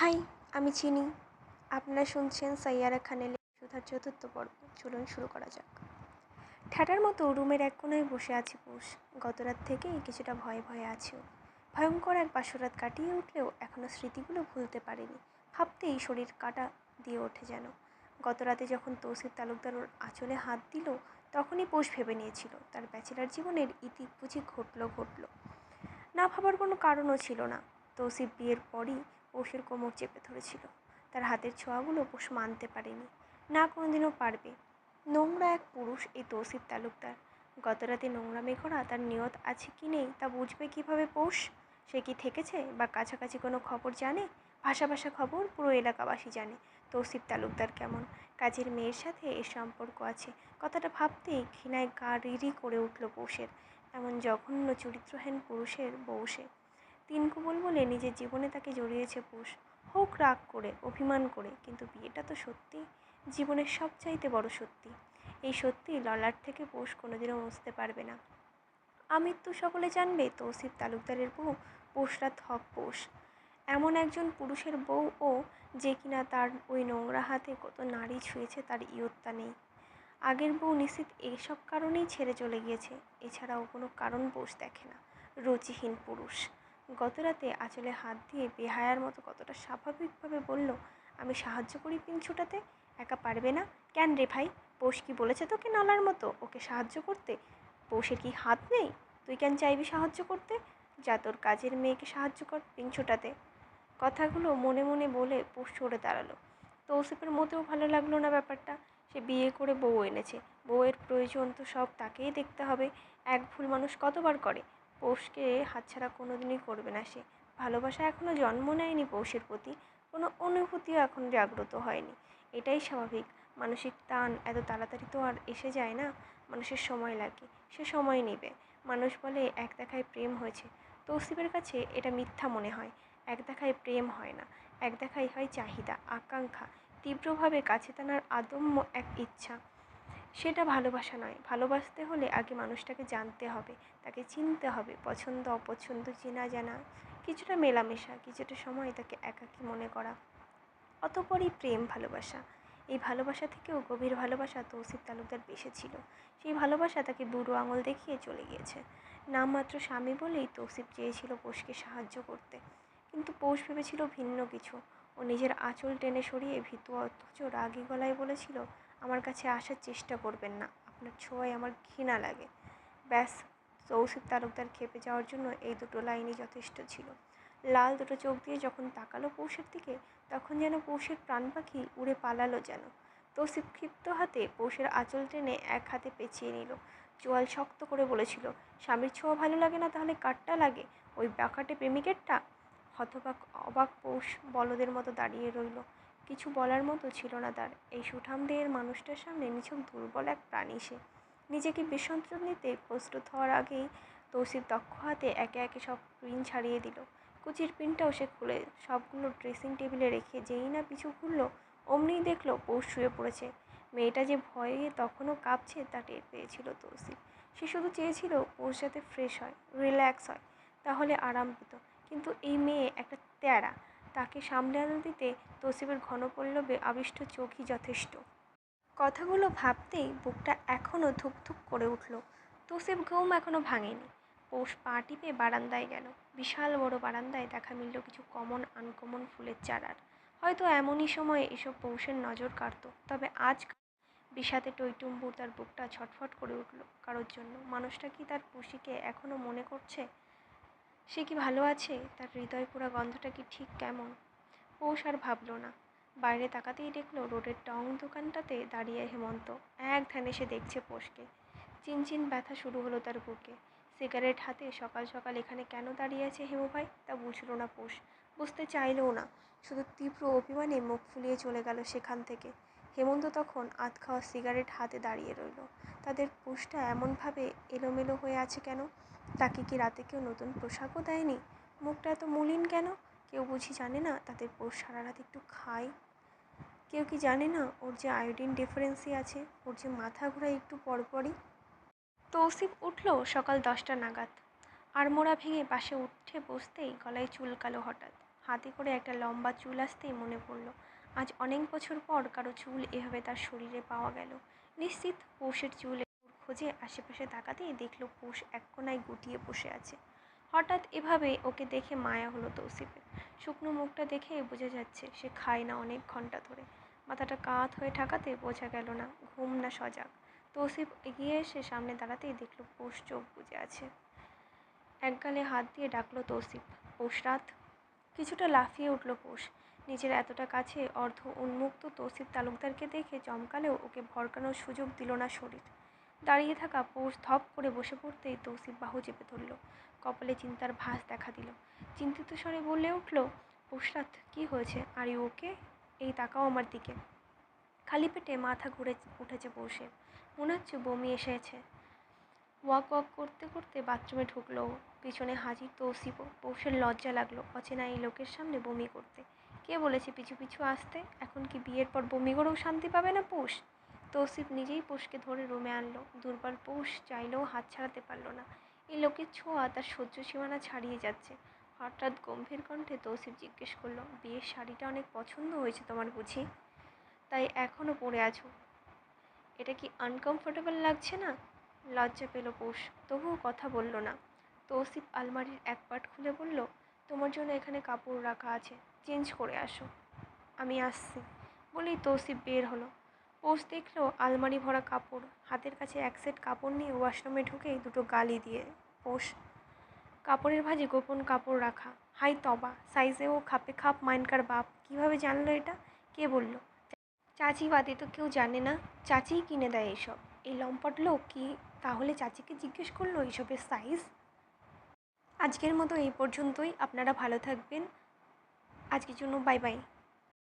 High, আমি চিনি। আপনারা শুনছেন সাইয়ারা খানের সুধার চতুর্থ পর্ব। চলুন শুরু করা যাক। ঠ্যাটার মতো রুমের এক কোনায় বসে আছে পুষ। গত রাত থেকেই কিছুটা ভয়ে ভয়ে আছেও। ভয়ঙ্কর এক বাসরাত কাটিয়ে উঠলেও এখনও স্মৃতিগুলো ভুলতে পারেনি। ভাবতেই শরীর কাটা দিয়ে ওঠে যেন। গত রাতে যখন তৌসিফ তালুকদার ওর আঁচলে হাত দিল, তখনই পোষ ভেবে নিয়েছিল তার ব্যাচেলার জীবনের ইতি বুঝি ঘটল। না ভাবার কোনো কারণও ছিল না। তৌসিফ বিয়ের পরই পৌষের কোমর চেপে ধরেছিল। তার হাতের ছোঁয়াগুলো পোষ মানতে পারেনি, না কোনোদিনও পারবে। নোংরা এক পুরুষ এই তৌসিফ তালুকদার। গত রাতে নোংরামি করা তার নিয়ত আছে কি নেই তা বুঝবে কিভাবে পৌষ? সে কি থেকেছে বা কাছাকাছি কোনো খবর জানে? ভাষা ভাষা খবর পুরো এলাকাবাসী জানে তৌসিফ তালুকদার কেমন। কাজের মেয়ের সাথে এর সম্পর্ক আছে। কথাটা ভাবতেই ঘৃণায় গা রিরি করে উঠল পৌষের। এমন জঘন্য চরিত্রহীন পুরুষের বউ সে। তিন কুবল বলে নিজের জীবনে তাকে জড়িয়েছে পুষ। হোক রাগ করে, অভিমান করে, কিন্তু বিয়েটা তো সত্যি, জীবনের সবচাইতে বড় সত্যি। এই সত্যি ললাট থেকে পৌষ কোনোদিনও মুছতে পারবে না। আমৃত্যু সকলে জানবে তৌসিফ তালুকদারের বউ পৌষরাত হক পৌষ। এমন একজন পুরুষের বউ ও, যে কিনা তার ওই নোংরা হাতে কত নারী ছুঁয়েছে তার ইয়ত্তা নেই। আগের বউ নিশ্চিত এইসব কারণেই ছেড়ে চলে গিয়েছে। এছাড়াও কোনো কারণ পৌষ দেখে না। রুচিহীন পুরুষ। গতরাতে আঁচলে হাত দিয়ে বেহায়ার মতো কতটা স্বাভাবিকভাবে বলল, আমি সাহায্য করি পিন ছুটাতে, একা পারবে না? কেন রে ভাই, পৌষ কি বলেছে তোকে নলার মতো ওকে সাহায্য করতে? পৌষের কি হাত নেই? তুই কেন চাইবি সাহায্য করতে? যা তোর কাজের মেয়েকে সাহায্য কর পিন ছুটাতে। কথাগুলো মনে মনে বলে পৌষ সরে দাঁড়ালো। তৌসিফের মোটেও ভালো লাগলো না ব্যাপারটা। সে বিয়ে করে বউ এনেছে, বউয়ের প্রয়োজন তো সব তাকেই দেখতে হবে। এক ভুল মানুষ কতবার করে? পৌষকে হাতছাড়া কোনোদিনই করবে না সে। ভালোবাসা এখনও জন্ম নেয়নি পৌষের প্রতি, কোনো অনুভূতিও এখন জাগ্রত হয়নি। এটাই স্বাভাবিক। মানসিক টান এত তাড়াতাড়ি তো আর এসে যায় না। মানুষের সময় লাগে, সে সময় নেবে। মানুষ বলে এক দেখায় প্রেম হয়েছে। তৌসিফের কাছে এটা মিথ্যা মনে হয়। এক দেখায় প্রেম হয় না, এক দেখায় হয় চাহিদা, আকাঙ্ক্ষা, তীব্রভাবে কাছে টানার আদম্য এক ইচ্ছা। সেটা ভালোবাসা নয়। ভালোবাসতে হলে আগে মানুষটাকে জানতে হবে, তাকে চিনতে হবে, পছন্দ অপছন্দ চেনা জানা, কিছুটা মেলামেশা, কিছুটা সময় তাকে একাকী মনে করা, অতঃপরই প্রেম ভালোবাসা। এই ভালোবাসা থেকেও গভীর ভালোবাসা তৌসিফ তালুকদার বেশি ছিল। সেই ভালোবাসা তাকে বুড়ো আঙুল দেখিয়ে চলে গিয়েছে। নামমাত্র স্বামী বলেই তৌসিফ চেয়েছিল পৌষকে সাহায্য করতে, কিন্তু পৌষ ভেবেছিল ভিন্ন কিছু। ও নিজের আঁচল টেনে সরিয়ে ভীতু অথচ রাগী গলায় বলেছিল, আমার কাছে আসার চেষ্টা করবেন না, আপনার ছোঁয়ায় আমার ঘৃণা লাগে। ব্যাস, তৌসিফ তালুকদার ক্ষেপে যাওয়ার জন্য এই দুটো লাইনই যথেষ্ট ছিল। লাল দুটো চোখ দিয়ে যখন তাকালো পৌষের দিকে, তখন যেন পৌষের প্রাণ পাখি উড়ে পালালো যেন। তৌসিফ ক্ষিপ্ত হাতে পৌষের আঁচল টেনে এক হাতে পেঁচিয়ে নিল। চোয়াল শক্ত করে বলেছিল, স্বামীর ছোঁয়া ভালো লাগে না তাহলে কারটা লাগে? ওই বাকাটে প্রেমিকেরটা? হতবাক অবাক পৌষ বলদের মতো দাঁড়িয়ে রইল। কিছু বলার মতো ছিল না তার। এই সুঠাম দেহের মানুষটার সামনে নিছক দুর্বল এক প্রাণী সে। নিজেকে বিসর্জন নিতে প্রস্তুত হওয়ার আগেই তৌসিফ দক্ষ হাতে একে একে সব পিন ছাড়িয়ে দিল। কুচির পিনটাও সে খুলে সবগুলো ড্রেসিং টেবিলে রেখে যেই না পিছু ঘুরল, অমনিই দেখলো পৌষ শুয়ে পড়েছে। মেয়েটা যে ভয়ে তখনও কাঁপছে তা টের পেয়েছিল তৌসিফ। সে শুধু চেয়েছিল পৌষ যাতে ফ্রেশ হয়, রিল্যাক্স হয়, তাহলে আরাম পেত। কিন্তু এই মেয়ে একটা তেড়া, তাকে সামলানো দিতে তৌসিফের ঘনপল্লবে আবিষ্ট চোখই যথেষ্ট। কথাগুলো ভাবতেই বুকটা এখনও ধুকধুক করে উঠল। তৌসিফ ঘুম এখনও ভাঙেনি। পৌষ পা টিপে বারান্দায় গেল। বিশাল বড় বারান্দায় দেখা মিলল কিছু কমন আনকমন ফুলের চারার। হয়তো এমনই সময়ে এসব পৌষের নজর কাড়ত। তবে আজ বিষাদে টইটুম্বুর তার বুকটা ছটফট করে উঠল কারোর জন্য। মানুষটা কি তার পুষিকে এখনও মনে করছে? সে কি ভালো আছে? তার হৃদয় পোড়া গন্ধটা কি ঠিক কেমন? পৌষ আর ভাবল না। বাইরে তাকাতেই দেখলো রোডের টং দোকানটাতে দাঁড়িয়ে হেমন্ত। এক ধ্যানে সে দেখছে পৌষকে। চিনচিন ব্যথা শুরু হলো তার বুকে। সিগারেট হাতে সকাল সকাল এখানে কেন দাঁড়িয়ে আছে হেমু ভাই তা বুঝল না পৌষ। বুঝতে চাইলেও না। শুধু তীব্র অভিমানে মুখ ফুলিয়ে চলে গেল সেখান থেকে। হেমন্ত তখন আধ খাওয়া সিগারেট হাতে দাঁড়িয়ে রইল। তাদের পৌষটা এমনভাবে এলোমেলো হয়ে আছে কেন? তাকে কি রাতে কেউ নতুন পোশাকও দেয়নি? মুখটা এত মলিন কেন? কেউ বুঝি জানে না তাদের পৌষ সারা রাত একটু খায়? কেউ কি জানে না ওর যে আয়োডিন ডেফিসিয়েন্সি আছে, ওর যে মাথা ঘোরায় একটু পরপরই? তৌসিফ উঠল সকাল 10টা নাগাদ। আড়মোড়া ভেঙে পাশে উঠে বসতেই গলায় চুলকালো হঠাৎ। হাতে করে একটা লম্বা চুল আসতেই মনে পড়ল আজ অনেক বছর পর কারো চুল এভাবে তার শরীরে পাওয়া গেল। নিশ্চিত পৌষের চুল খোঁজে আশেপাশে তাকাতেই দেখলো পৌষ এক কোনায় গুটিয়ে বসে আছে। হঠাৎ এভাবে ওকে দেখে মায়া হলো তৌসিফের। শুকনো মুখটা দেখে বোঝা যাচ্ছে সে খায় না অনেক ঘন্টা ধরে। মাথাটা কাত হয়ে ঠাকাতে বোঝা গেল না ঘুম না সজাগ। তৌসিফ এগিয়ে এসে সামনে দাঁড়াতেই দেখলো পৌষ চোখ বুজে আছে। এক গালে হাত দিয়ে ডাকলো তৌসিফ, পৌষরাত। কিছুটা লাফিয়ে উঠল পৌষ। নিজের এতটা কাছে অর্ধ উন্মুক্ত তৌসিফ তালুকদারকে দেখে চমকালেও ওকে ভড়কানোর সুযোগ দিল না শরীর। দাঁড়িয়ে থাকা পৌষ ধপ করে বসে পড়তেই তৌসিফ বাহু চেপে ধরল। কপালে চিন্তার ভাঁজ দেখা দিল। চিন্তিত স্বরে বলে উঠল, পৌষরাত কী হয়েছে? Are you okay? এই তাকাও আমার দিকে। খালি পেটে মাথা ঘুরে উঠেছে পৌষের। মনে হচ্ছে বমি এসেছে। ওয়াক ওয়াক করতে করতে বাথরুমে ঢুকলো। পিছনে হাজির তৌসিফও। পৌষের লজ্জা লাগলো অচেনা এই লোকের সামনে বমি করতে। কে বলেছে পিছু পিছু আসতে? এখন কি বিয়ের পর বমি করেও শান্তি পাবে না পৌষ? তৌসিফ নিজেই পৌষকে ধরে রুমে আনলো। দুর্বল পৌষ চাইলেও হাত ছাড়াতে পারল না। এই লোকের ছোঁয়া তার সহ্য সীমানা ছাড়িয়ে যাচ্ছে। হঠাৎ গম্ভীর কণ্ঠে তৌসিফ জিজ্ঞেস করলো, বিয়ের শাড়িটা অনেক পছন্দ হয়েছে তোমার বুঝি? তাই এখনও পরে আছো? এটা কি আনকমফোর্টেবল লাগছে না? লজ্জা পেল পৌষ, তবুও কথা বলল না। তৌসিফ আলমারির এক পাট খুলে বলল, তোমার জন্য এখানে কাপড় রাখা আছে, চেঞ্জ করে আসো। আমি আসছি বলেই তৌসিফ বের হলো। পৌষ দেখলো আলমারি ভরা কাপড়। হাতের কাছে এক সেট কাপড় নিয়ে ওয়াশরুমে ঢুকেই দুটো গালি দিয়ে পৌষ। কাপড়ের ভাঁজে গোপন কাপড় রাখা। হাই তবা, সাইজেও খাপে খাপ মাইনকার বাপ। কীভাবে জানলো এটা? কে বলল? চাচি বাদে তো কেউ জানে না। চাচিই কিনে দেয় এসব। এই লম্পট লোক কি তাহলে চাচিকে জিজ্ঞেস করলো এইসবের সাইজ? আজকের মতো এই পর্যন্তই। আপনারা ভালো থাকবেন। আজকের জন্য বাই বাই।